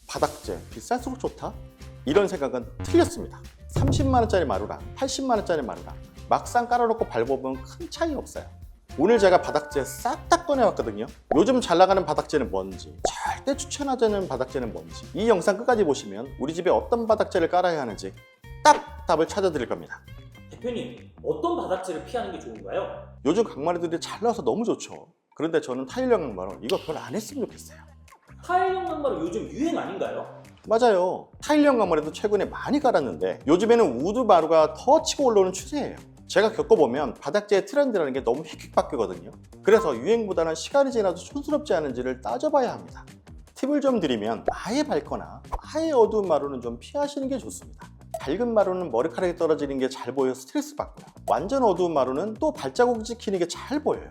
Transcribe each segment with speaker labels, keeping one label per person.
Speaker 1: 바닥재 비쌀수록 좋다? 이런 생각은 틀렸습니다. 30만원짜리 마루랑 80만원짜리 마루랑 막상 깔아놓고 밟아보면 큰 차이 없어요. 오늘 제가 바닥재 싹 다 꺼내왔거든요. 요즘 잘 나가는 바닥재는 뭔지, 절대 추천하지 않는 바닥재는 뭔지, 이 영상 끝까지 보시면 우리 집에 어떤 바닥재를 깔아야 하는지 딱 답을 찾아드릴 겁니다.
Speaker 2: 대표님, 어떤 바닥재를 피하는 게 좋은가요?
Speaker 1: 요즘 강마루들이 잘 나와서 너무 좋죠. 그런데 저는 타일형 강마루 이거 별로 안 했으면 좋겠어요.
Speaker 2: 타일형 강마루 요즘 유행 아닌가요?
Speaker 1: 맞아요. 타일형 강마루도 최근에 많이 깔았는데 요즘에는 우드 마루가 더 치고 올라오는 추세예요. 제가 겪어보면 바닥재의 트렌드라는 게 너무 휙휙 바뀌거든요. 그래서 유행보다는 시간이 지나도 촌스럽지 않은지를 따져봐야 합니다. 팁을 좀 드리면 아예 밝거나 아예 어두운 마루는 좀 피하시는 게 좋습니다. 밝은 마루는 머리카락이 떨어지는 게 잘 보여 스트레스 받고요. 완전 어두운 마루는 또 발자국 찍히는 게 잘 보여요.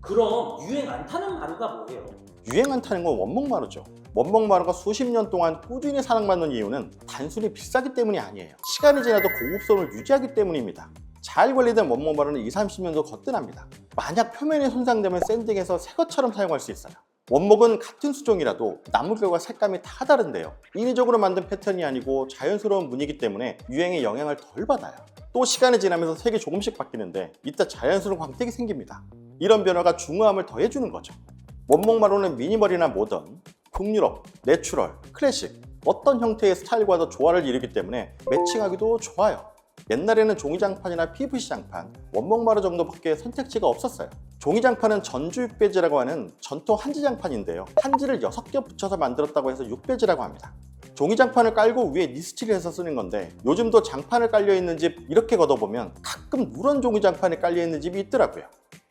Speaker 2: 그럼 유행 안 타는 마루가 뭐예요?
Speaker 1: 유행 안 타는 건 원목 마루죠. 원목 마루가 수십 년 동안 꾸준히 사랑받는 이유는 단순히 비싸기 때문이 아니에요. 시간이 지나도 고급성을 유지하기 때문입니다. 잘 관리된 원목 마루는 20, 30년도 거뜬합니다. 만약 표면이 손상되면 샌딩해서 새 것처럼 사용할 수 있어요. 원목은 같은 수종이라도 나무결과 색감이 다 다른데요. 인위적으로 만든 패턴이 아니고 자연스러운 무늬이기 때문에 유행에 영향을 덜 받아요. 또 시간이 지나면서 색이 조금씩 바뀌는데 이때 자연스러운 광택이 생깁니다. 이런 변화가 중후함을 더해주는 거죠. 원목 마루는 미니멀이나 모던, 북유럽, 내추럴, 클래식 어떤 형태의 스타일과도 조화를 이루기 때문에 매칭하기도 좋아요. 옛날에는 종이장판이나 PVC장판, 원목마루 정도밖에 선택지가 없었어요. 종이장판은 전주 6배지라고 하는 전통 한지장판인데요. 한지를 6개 붙여서 만들었다고 해서 6배지라고 합니다. 종이장판을 깔고 위에 니스칠을 해서 쓰는 건데 요즘도 장판을 깔려있는 집 이렇게 걷어보면 가끔 누런 종이장판이 깔려있는 집이 있더라고요.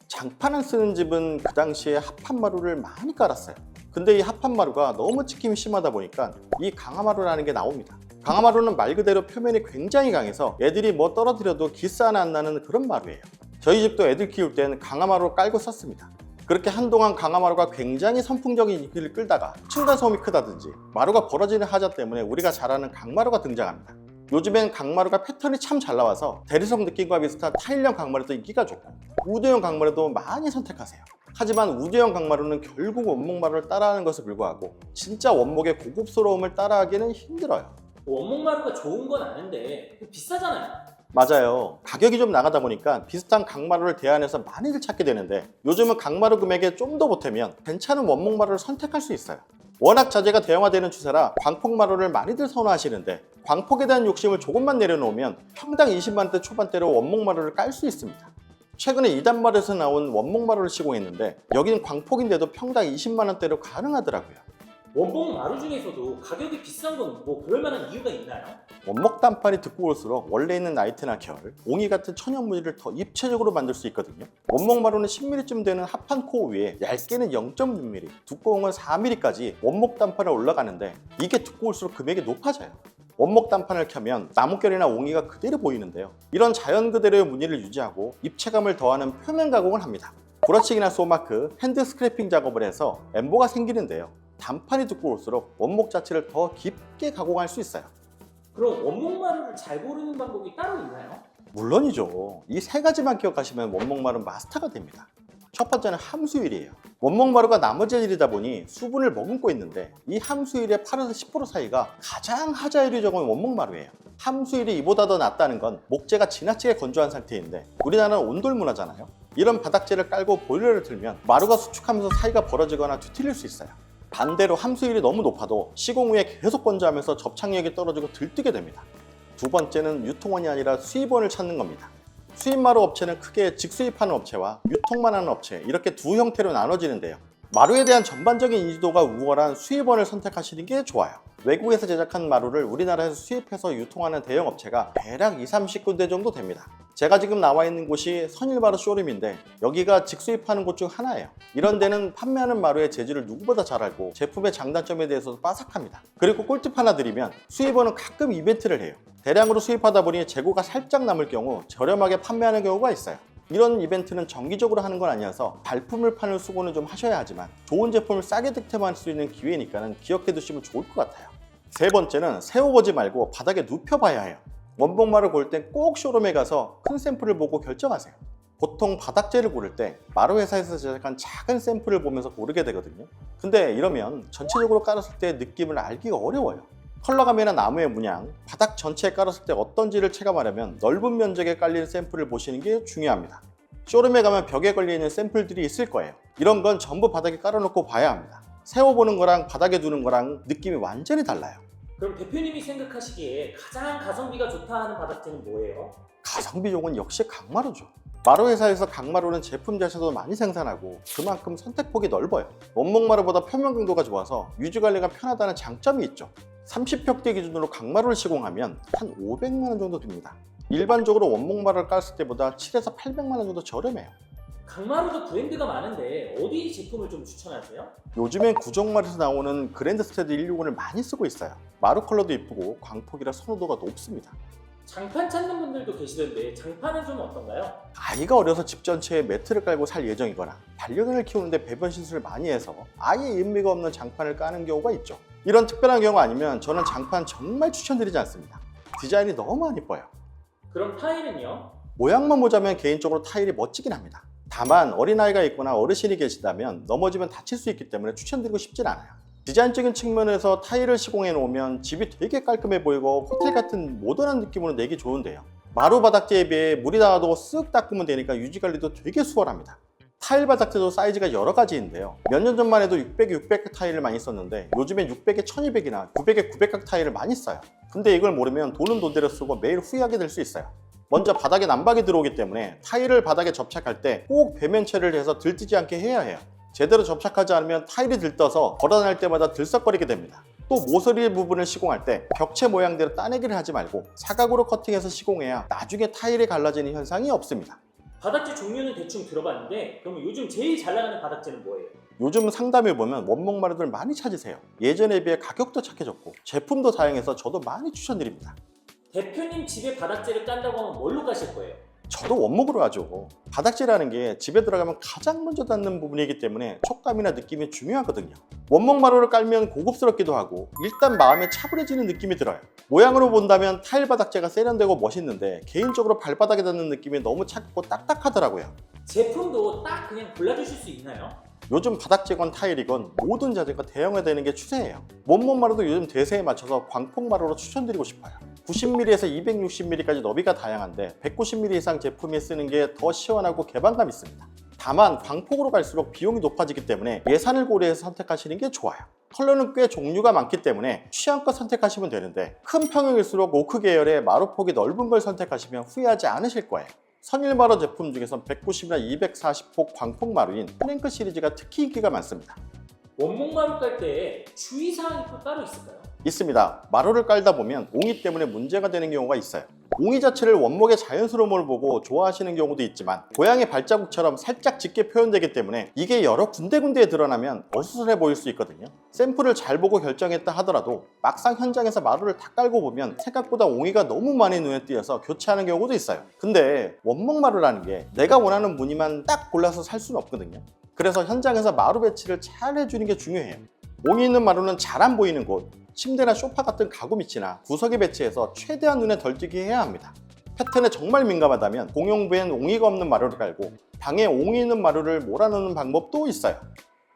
Speaker 1: 장판 안 쓰는 집은 그 당시에 합판마루를 많이 깔았어요. 근데 이 합판마루가 너무 찍힘이 심하다 보니까 이 강화마루라는 게 나옵니다. 강화마루는 말 그대로 표면이 굉장히 강해서 애들이 뭐 떨어뜨려도 기스 하나 안 나는 그런 마루예요. 저희 집도 애들 키울 땐 강화마루 깔고 썼습니다. 그렇게 한동안 강화마루가 굉장히 선풍적인 인기를 끌다가 층간소음이 크다든지 마루가 벌어지는 하자 때문에 우리가 잘 아는 강마루가 등장합니다. 요즘엔 강마루가 패턴이 참 잘 나와서 대리석 느낌과 비슷한 타일형 강마루도 인기가 좋고 우드형 강마루도 많이 선택하세요. 하지만 우드형 강마루는 결국 원목마루를 따라하는 것에 불구하고 진짜 원목의 고급스러움을 따라하기는 힘들어요.
Speaker 2: 원목 마루가 좋은 건 아는데 비싸잖아요.
Speaker 1: 맞아요. 가격이 좀 나가다 보니까 비슷한 강마루를 대안해서 많이들 찾게 되는데 요즘은 강마루 금액에 좀 더 보태면 괜찮은 원목마루를 선택할 수 있어요. 워낙 자재가 대형화되는 추세라 광폭마루를 많이들 선호하시는데 광폭에 대한 욕심을 조금만 내려놓으면 평당 20만대 초반대로 원목마루를 깔 수 있습니다. 최근에 이단말에서 나온 원목마루를 시공했는데 여기는 광폭인데도 평당 20만원대로 가능하더라고요.
Speaker 2: 원목 마루 중에서도 가격이 비싼 건 뭐 그럴 만한 이유가 있나요?
Speaker 1: 원목 단판이 두꺼울수록 원래 있는 나이트나 결, 옹이 같은 천연 무늬를 더 입체적으로 만들 수 있거든요. 원목 마루는 10mm쯤 되는 합판 코어 위에 얇게는 0.6mm, 두꺼운 건 4mm까지 원목 단판을 올라가는데 이게 두꺼울수록 금액이 높아져요. 원목 단판을 켜면 나무결이나 옹이가 그대로 보이는데요. 이런 자연 그대로의 무늬를 유지하고 입체감을 더하는 표면 가공을 합니다. 브러싱이나 소마크, 핸드 스크래핑 작업을 해서 엠보가 생기는데요. 단판이 두꺼울수록 원목 자체를 더 깊게 가공할 수 있어요.
Speaker 2: 그럼 원목 마루를 잘 고르는 방법이 따로 있나요?
Speaker 1: 물론이죠. 이 세 가지만 기억하시면 원목마루는 마스터가 됩니다. 첫 번째는 함수율이에요. 원목마루가 나무 재질이다 보니 수분을 머금고 있는데 이 함수율의 8에서 10% 사이가 가장 하자율이 적은 원목마루예요. 함수율이 이보다 더 낮다는 건 목재가 지나치게 건조한 상태인데 우리나라는 온돌 문화잖아요. 이런 바닥재를 깔고 보일러를 틀면 마루가 수축하면서 사이가 벌어지거나 뒤틀릴 수 있어요. 반대로 함수율이 너무 높아도 시공 후에 계속 건조하면서 접착력이 떨어지고 들뜨게 됩니다. 두 번째는 유통원이 아니라 수입원을 찾는 겁니다. 수입마루 업체는 크게 직수입하는 업체와 유통만 하는 업체 이렇게 두 형태로 나눠지는데요. 마루에 대한 전반적인 인지도가 우월한 수입원을 선택하시는 게 좋아요. 외국에서 제작한 마루를 우리나라에서 수입해서 유통하는 대형 업체가 대략 20, 30군데 정도 됩니다. 제가 지금 나와 있는 곳이 선일마루 쇼룸인데 여기가 직수입하는 곳 중 하나예요. 이런 데는 판매하는 마루의 재질을 누구보다 잘 알고 제품의 장단점에 대해서도 빠삭합니다. 그리고 꿀팁 하나 드리면 수입원은 가끔 이벤트를 해요. 대량으로 수입하다 보니 재고가 살짝 남을 경우 저렴하게 판매하는 경우가 있어요. 이런 이벤트는 정기적으로 하는 건 아니어서 발품을 파는 수고는 좀 하셔야 하지만 좋은 제품을 싸게 득템할 수 있는 기회니까는 기억해 두시면 좋을 것 같아요. 세 번째는 세워보지 말고 바닥에 눕혀봐야 해요. 원목마루 볼 땐 꼭 쇼룸에 가서 큰 샘플을 보고 결정하세요. 보통 바닥재를 고를 때 마루 회사에서 제작한 작은 샘플을 보면서 고르게 되거든요. 근데 이러면 전체적으로 깔았을 때 느낌을 알기가 어려워요. 컬러감이나 나무의 문양, 바닥 전체에 깔았을 때 어떤지를 체감하려면 넓은 면적에 깔린 샘플을 보시는 게 중요합니다. 쇼룸에 가면 벽에 걸려있는 샘플들이 있을 거예요. 이런 건 전부 바닥에 깔아놓고 봐야 합니다. 세워보는 거랑 바닥에 두는 거랑 느낌이 완전히 달라요.
Speaker 2: 그럼 대표님이 생각하시기에 가장 가성비가 좋다 하는 바닥재는 뭐예요?
Speaker 1: 가성비 좋은 역시 강마루죠. 마루 회사에서 강마루는 제품 자체도 많이 생산하고 그만큼 선택폭이 넓어요. 원목마루보다 표면 강도가 좋아서 유지 관리가 편하다는 장점이 있죠. 30평대 기준으로 강마루를 시공하면 한 500만 원 정도 듭니다. 일반적으로 원목마루를 깔았을 때보다 7에서 800만 원 정도 저렴해요.
Speaker 2: 강마루도 브랜드가 많은데 어디 제품을 좀 추천하세요?
Speaker 1: 요즘엔 구정마루에서 나오는 그랜드스테드 165를 많이 쓰고 있어요. 마루 컬러도 이쁘고 광폭이라 선호도가 높습니다.
Speaker 2: 장판 찾는 분들도 계시던데 장판은 좀 어떤가요?
Speaker 1: 아이가 어려서 집 전체에 매트를 깔고 살 예정이거나 반려견을 키우는데 배변 시술을 많이 해서 아예 의미가 없는 장판을 까는 경우가 있죠. 이런 특별한 경우 아니면 저는 장판 정말 추천드리지 않습니다. 디자인이 너무 안 이뻐요.
Speaker 2: 그럼 타일은요?
Speaker 1: 모양만 보자면 개인적으로 타일이 멋지긴 합니다. 다만 어린아이가 있거나 어르신이 계시다면 넘어지면 다칠 수 있기 때문에 추천드리고 싶진 않아요. 디자인적인 측면에서 타일을 시공해 놓으면 집이 되게 깔끔해 보이고 호텔 같은 모던한 느낌으로 내기 좋은데요. 마루 바닥재에 비해 물이 닿아도 쓱 닦으면 되니까 유지관리도 되게 수월합니다. 타일 바닥재도 사이즈가 여러 가지인데요. 몇 년 전만 해도 600에 600각 타일을 많이 썼는데 요즘엔 600에 1200이나 900에 900각 타일을 많이 써요. 근데 이걸 모르면 돈은 돈대로 쓰고 매일 후회하게 될 수 있어요. 먼저 바닥에 난박이 들어오기 때문에 타일을 바닥에 접착할 때 꼭 배면체를 해서 들뜨지 않게 해야 해요. 제대로 접착하지 않으면 타일이 들떠서 걸어다닐 때마다 들썩거리게 됩니다. 또 모서리 부분을 시공할 때 벽체 모양대로 따내기를 하지 말고 사각으로 커팅해서 시공해야 나중에 타일이 갈라지는 현상이 없습니다.
Speaker 2: 바닥재 종류는 대충 들어봤는데 그럼 요즘 제일 잘 나가는 바닥재는 뭐예요?
Speaker 1: 요즘 상담에 보면 원목마루들 많이 찾으세요. 예전에 비해 가격도 착해졌고 제품도 다양해서 저도 많이 추천드립니다.
Speaker 2: 대표님 집에 바닥재를 깐다고 하면 뭘로 까실 거예요?
Speaker 1: 저도 원목으로 하죠. 바닥재라는 게 집에 들어가면 가장 먼저 닿는 부분이기 때문에 촉감이나 느낌이 중요하거든요. 원목마루를 깔면 고급스럽기도 하고 일단 마음에 차분해지는 느낌이 들어요. 모양으로 본다면 타일 바닥재가 세련되고 멋있는데 개인적으로 발바닥에 닿는 느낌이 너무 차갑고 딱딱하더라고요.
Speaker 2: 제품도 딱 그냥 골라주실 수 있나요?
Speaker 1: 요즘 바닥재건 타일이건 모든 자재가 대형화되는 게 추세예요. 원목마루도 요즘 대세에 맞춰서 광폭마루로 추천드리고 싶어요. 90mm에서 260mm까지 너비가 다양한데 190mm 이상 제품이 쓰는 게 더 시원하고 개방감 있습니다. 다만 광폭으로 갈수록 비용이 높아지기 때문에 예산을 고려해서 선택하시는 게 좋아요. 컬러는 꽤 종류가 많기 때문에 취향껏 선택하시면 되는데 큰 평형일수록 오크 계열의 마루폭이 넓은 걸 선택하시면 후회하지 않으실 거예요. 선일마루 제품 중에선 190이나 240폭 광폭마루인 프랭크 시리즈가 특히 인기가 많습니다.
Speaker 2: 원목마루 깔 때 주의사항이 또 따로 있을까요?
Speaker 1: 있습니다. 마루를 깔다 보면 옹이 때문에 문제가 되는 경우가 있어요. 옹이 자체를 원목의 자연스러움을 보고 좋아하시는 경우도 있지만 고양이 발자국처럼 살짝 짙게 표현되기 때문에 이게 여러 군데군데에 드러나면 어수선해 보일 수 있거든요. 샘플을 잘 보고 결정했다 하더라도 막상 현장에서 마루를 다 깔고 보면 생각보다 옹이가 너무 많이 눈에 띄어서 교체하는 경우도 있어요. 근데 원목마루라는 게 내가 원하는 무늬만 딱 골라서 살 수는 없거든요. 그래서 현장에서 마루 배치를 잘 해주는 게 중요해요. 옹이 있는 마루는 잘 안 보이는 곳, 침대나 소파 같은 가구 밑이나 구석에 배치해서 최대한 눈에 덜 띄게 해야 합니다. 패턴에 정말 민감하다면 공용부엔 옹이가 없는 마루를 깔고 방에 옹이 있는 마루를 몰아넣는 방법도 있어요.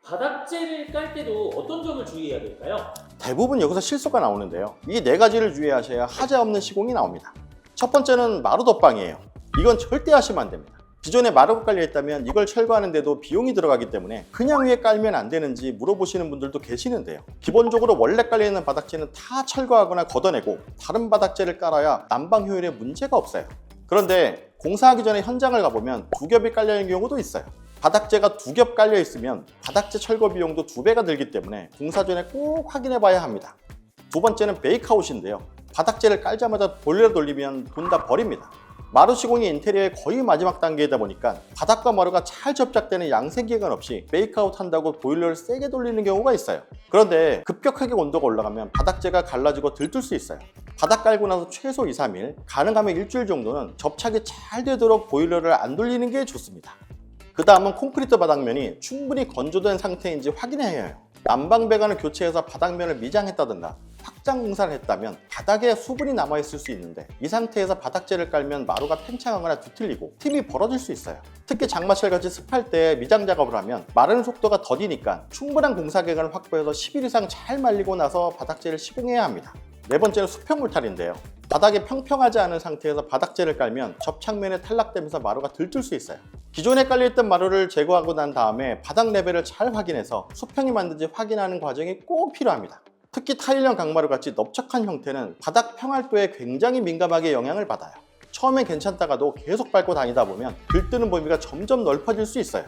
Speaker 2: 바닥재를 깔 때도 어떤 점을 주의해야 될까요?
Speaker 1: 대부분 여기서 실수가 나오는데요. 이 네 가지를 주의하셔야 하자 없는 시공이 나옵니다. 첫 번째는 마루 덧방이에요. 이건 절대 하시면 안 됩니다. 기존에 마루가 깔려 있다면 이걸 철거하는데도 비용이 들어가기 때문에 그냥 위에 깔면 안 되는지 물어보시는 분들도 계시는데요. 기본적으로 원래 깔려 있는 바닥재는 다 철거하거나 걷어내고 다른 바닥재를 깔아야 난방 효율에 문제가 없어요. 그런데 공사하기 전에 현장을 가보면 두 겹이 깔려 있는 경우도 있어요. 바닥재가 두 겹 깔려 있으면 바닥재 철거 비용도 2배가 들기 때문에 공사 전에 꼭 확인해 봐야 합니다. 두 번째는 베이크아웃인데요. 바닥재를 깔자마자 보일러 돌리면 돈 다 버립니다. 마루 시공이 인테리어의 거의 마지막 단계이다 보니까 바닥과 마루가 잘 접착되는 양생기간 없이 베이크아웃 한다고 보일러를 세게 돌리는 경우가 있어요. 그런데 급격하게 온도가 올라가면 바닥재가 갈라지고 들뜰 수 있어요. 바닥 깔고 나서 최소 2, 3일, 가능하면 일주일 정도는 접착이 잘 되도록 보일러를 안 돌리는 게 좋습니다. 그 다음은 콘크리트 바닥면이 충분히 건조된 상태인지 확인해야 해요. 난방 배관을 교체해서 바닥면을 미장했다든가 확장 공사를 했다면 바닥에 수분이 남아있을 수 있는데 이 상태에서 바닥재를 깔면 마루가 팽창하거나 뒤틀리고 틈이 벌어질 수 있어요. 특히 장마철 같이 습할 때 미장 작업을 하면 마르는 속도가 더디니까 충분한 공사 기간을 확보해서 10일 이상 잘 말리고 나서 바닥재를 시공해야 합니다. 네 번째는 수평 물탈인데요. 바닥이 평평하지 않은 상태에서 바닥재를 깔면 접착면에 탈락되면서 마루가 들뜰 수 있어요. 기존에 깔려있던 마루를 제거하고 난 다음에 바닥 레벨을 잘 확인해서 수평이 맞는지 확인하는 과정이 꼭 필요합니다. 특히 타일형 강마루 같이 넓적한 형태는 바닥 평활도에 굉장히 민감하게 영향을 받아요. 처음엔 괜찮다가도 계속 밟고 다니다 보면 들뜨는 범위가 점점 넓어질 수 있어요.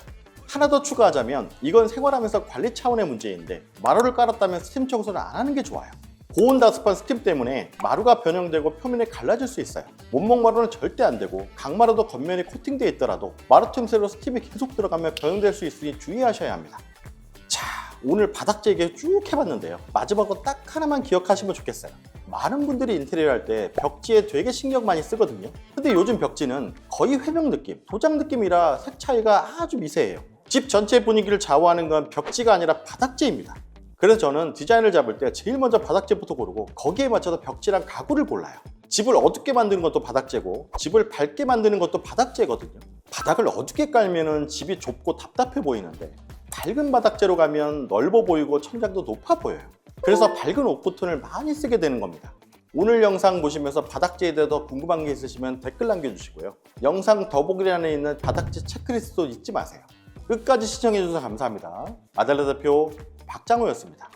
Speaker 1: 하나 더 추가하자면 이건 생활하면서 관리 차원의 문제인데 마루를 깔았다면 스팀 청소를 안 하는 게 좋아요. 고온다습한 스팀 때문에 마루가 변형되고 표면이 갈라질 수 있어요. 원목 마루는 절대 안 되고 강마루도 겉면이 코팅되어 있더라도 마루 틈새로 스팀이 계속 들어가면 변형될 수 있으니 주의하셔야 합니다. 자, 오늘 바닥재 얘기 쭉 해봤는데요. 마지막으로 딱 하나만 기억하시면 좋겠어요. 많은 분들이 인테리어 할 때 벽지에 되게 신경 많이 쓰거든요. 근데 요즘 벽지는 거의 회병 느낌, 도장 느낌이라 색 차이가 아주 미세해요. 집 전체 분위기를 좌우하는 건 벽지가 아니라 바닥재입니다. 그래서 저는 디자인을 잡을 때 제일 먼저 바닥재부터 고르고 거기에 맞춰서 벽지랑 가구를 골라요. 집을 어둡게 만드는 것도 바닥재고 집을 밝게 만드는 것도 바닥재거든요. 바닥을 어둡게 깔면 집이 좁고 답답해 보이는데 밝은 바닥재로 가면 넓어 보이고 천장도 높아 보여요. 그래서 밝은 오프톤을 많이 쓰게 되는 겁니다. 오늘 영상 보시면서 바닥재에 대해 더 궁금한 게 있으시면 댓글 남겨주시고요. 영상 더보기란에 있는 바닥재 체크리스트도 잊지 마세요. 끝까지 시청해주셔서 감사합니다. 아달라 대표 박장호였습니다.